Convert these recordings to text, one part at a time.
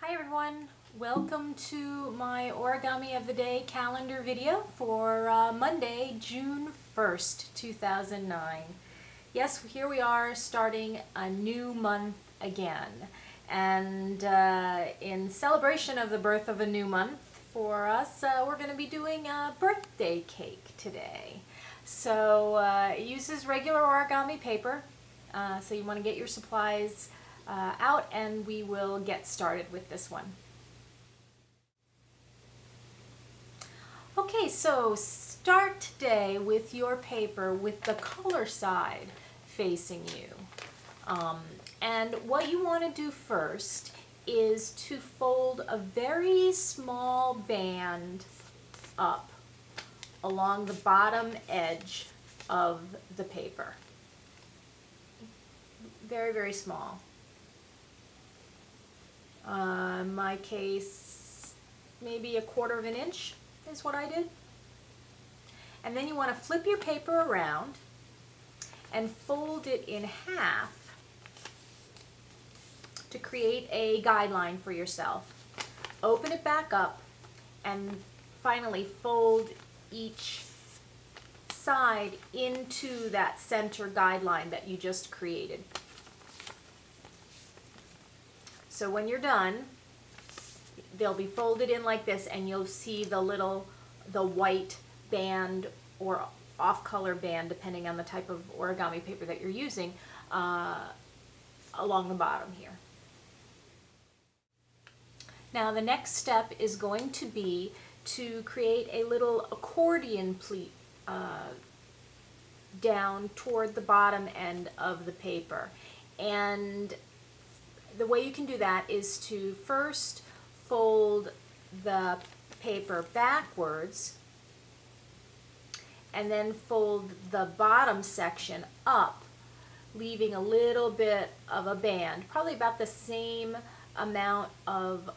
Hi everyone, welcome to my Origami of the Day calendar video for Monday, June 1st, 2009. Yes, here we are starting a new month again, and in celebration of the birth of a new month for us, we're going to be doing a birthday cake today. So it uses regular origami paper, so you want to get your supplies out, and we will get started with this one. Okay, so start today with your paper with the color side facing you. And what you want to do first is to fold a very small band up along the bottom edge of the paper. Very, very small. In my case, maybe 1/4 of an inch is what I did. And then you want to flip your paper around and fold it in half to create a guideline for yourself. Open it back up and finally fold each side into that center guideline that you just created. So when you're done, they'll be folded in like this, and you'll see the white band or off-color band, depending on the type of origami paper that you're using, along the bottom here. Now the next step is going to be to create a little accordion pleat down toward the bottom end of the paper. And the way you can do that is to first fold the paper backwards and then fold the bottom section up, leaving a little bit of a band, probably about the same amount of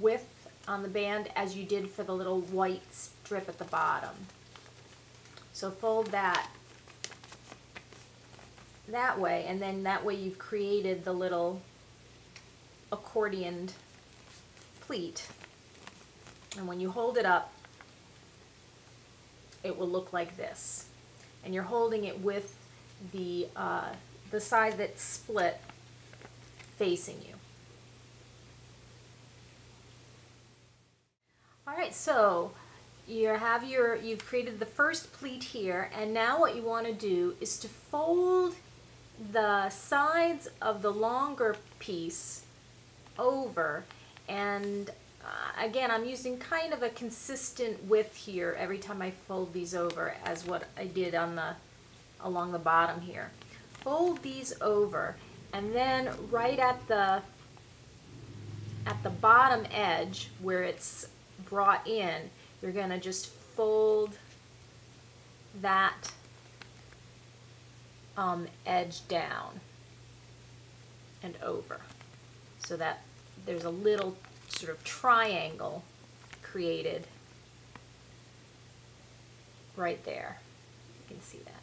width on the band as you did for the little white strip at the bottom. So fold that way, and then that way you've created the little accordioned pleat, and when you hold it up it will look like this, and you're holding it with the side that's split facing you. Alright, so you've created the first pleat here, and now what you want to do is to fold the sides of the longer piece over, and again, I'm using kind of a consistent width here every time I fold these over as what I did along the bottom here. Fold these over, and then right at the bottom edge where it's brought in, you're going to just fold that edge down and over, so that there's a little sort of triangle created right there. You can see that.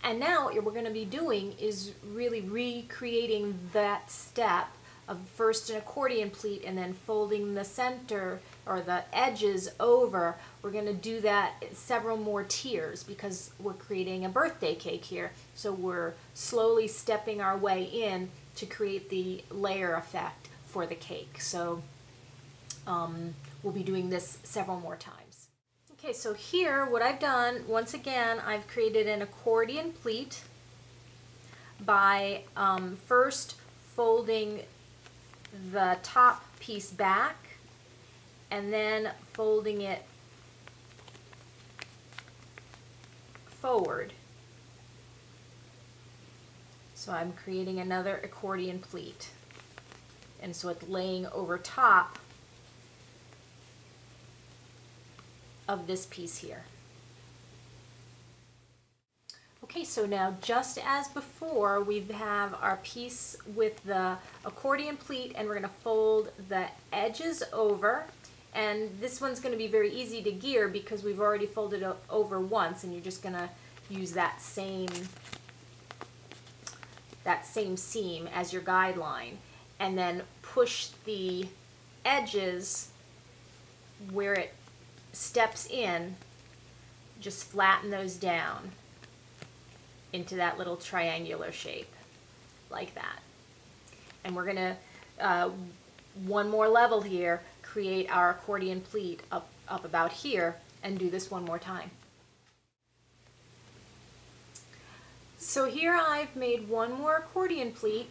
And now what we're going to be doing is really recreating that step of first an accordion pleat and then folding the center or the edges over. We're going to do that several more tiers because we're creating a birthday cake here. So we're slowly stepping our way in to create the layer effect for the cake. So we'll be doing this several more times. Okay, so here what I've done, once again, I've created an accordion pleat by first folding the top piece back and then folding it forward. So I'm creating another accordion pleat, and so it's laying over top of this piece here. Okay, so now just as before, we have our piece with the accordion pleat, and we're going to fold the edges over, and this one's going to be very easy to gear because we've already folded it over once, and you're just going to use that same that same seam as your guideline, and then push the edges where it steps in, just flatten those down into that little triangular shape, like that. And we're gonna, one more level here, create our accordion pleat up about here, and do this one more time. So here I've made one more accordion pleat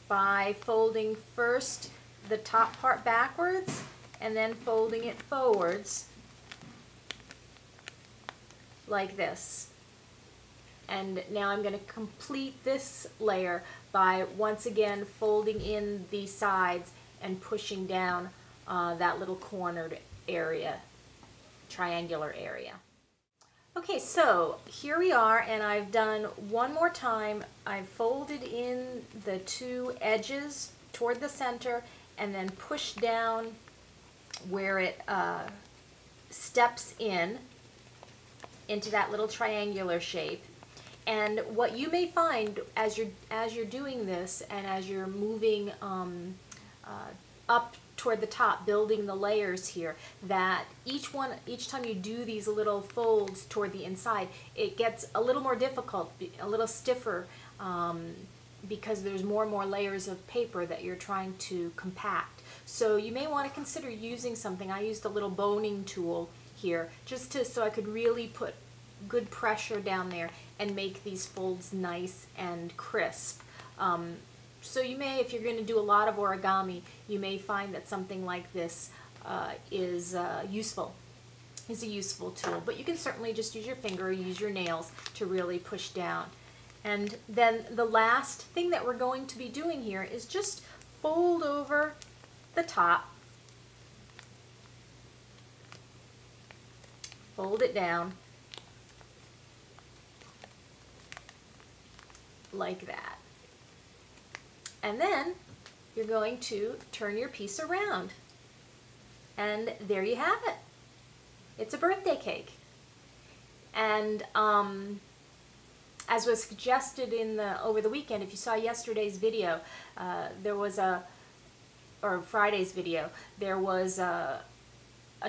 by folding first the top part backwards and then folding it forwards like this. And now I'm going to complete this layer by once again folding in the sides and pushing down that little cornered area, triangular area. Okay, so here we are, and I've done one more time. I've folded in the two edges toward the center and then pushed down where it steps into that little triangular shape. And what you may find as you're doing this and as you're moving up toward the top, building the layers here, that each time you do these little folds toward the inside, it gets a little more difficult, a little stiffer, because there's more and more layers of paper that you're trying to compact. So you may want to consider using something. I used a little boning tool here just so I could really put good pressure down there and make these folds nice and crisp. So you may, if you're going to do a lot of origami, you may find that something like this is a useful tool. But you can certainly just use your finger or use your nails to really push down. And then the last thing that we're going to be doing here is just fold over the top, fold it down like that. And then you're going to turn your piece around. And there you have it. It's a birthday cake. And as was suggested over the weekend, if you saw yesterday's video, or Friday's video, there was a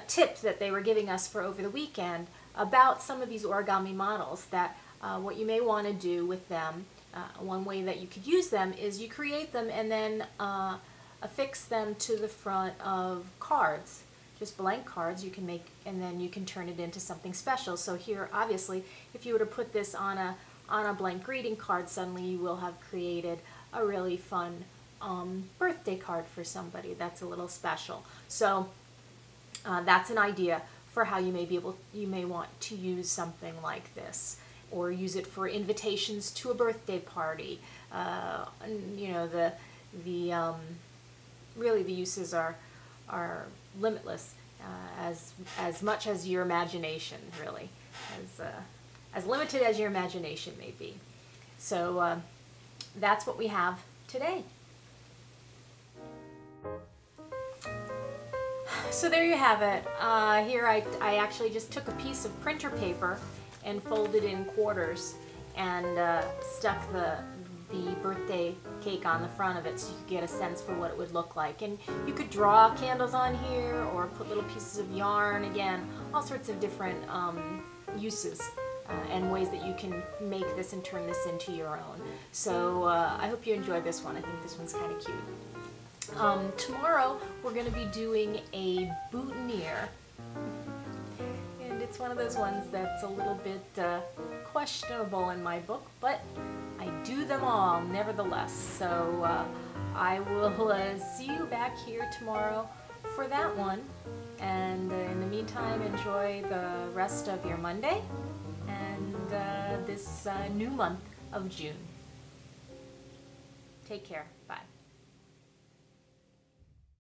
tip that they were giving us for over the weekend about some of these origami models, that what you may want to do with them. One way that you could use them is you create them and then affix them to the front of cards, just blank cards you can make, and then you can turn it into something special. So here, obviously, if you were to put this on a blank greeting card, suddenly you will have created a really fun birthday card for somebody that's a little special. So that's an idea for how you may want to use something like this, or use it for invitations to a birthday party. You know, really the uses are limitless, as much as your imagination, really, as limited as your imagination may be. So that's what we have today. So there you have it. Here I actually just took a piece of printer paper and folded in quarters and stuck the birthday cake on the front of it so you could get a sense for what it would look like. And you could draw candles on here or put little pieces of yarn, again, all sorts of different uses and ways that you can make this and turn this into your own. So I hope you enjoyed this one. I think this one's kind of cute. Tomorrow we're going to be doing a boutonniere. It's one of those ones that's a little bit questionable in my book, but I do them all nevertheless. So I will see you back here tomorrow for that one. And in the meantime, enjoy the rest of your Monday and this new month of June. Take care.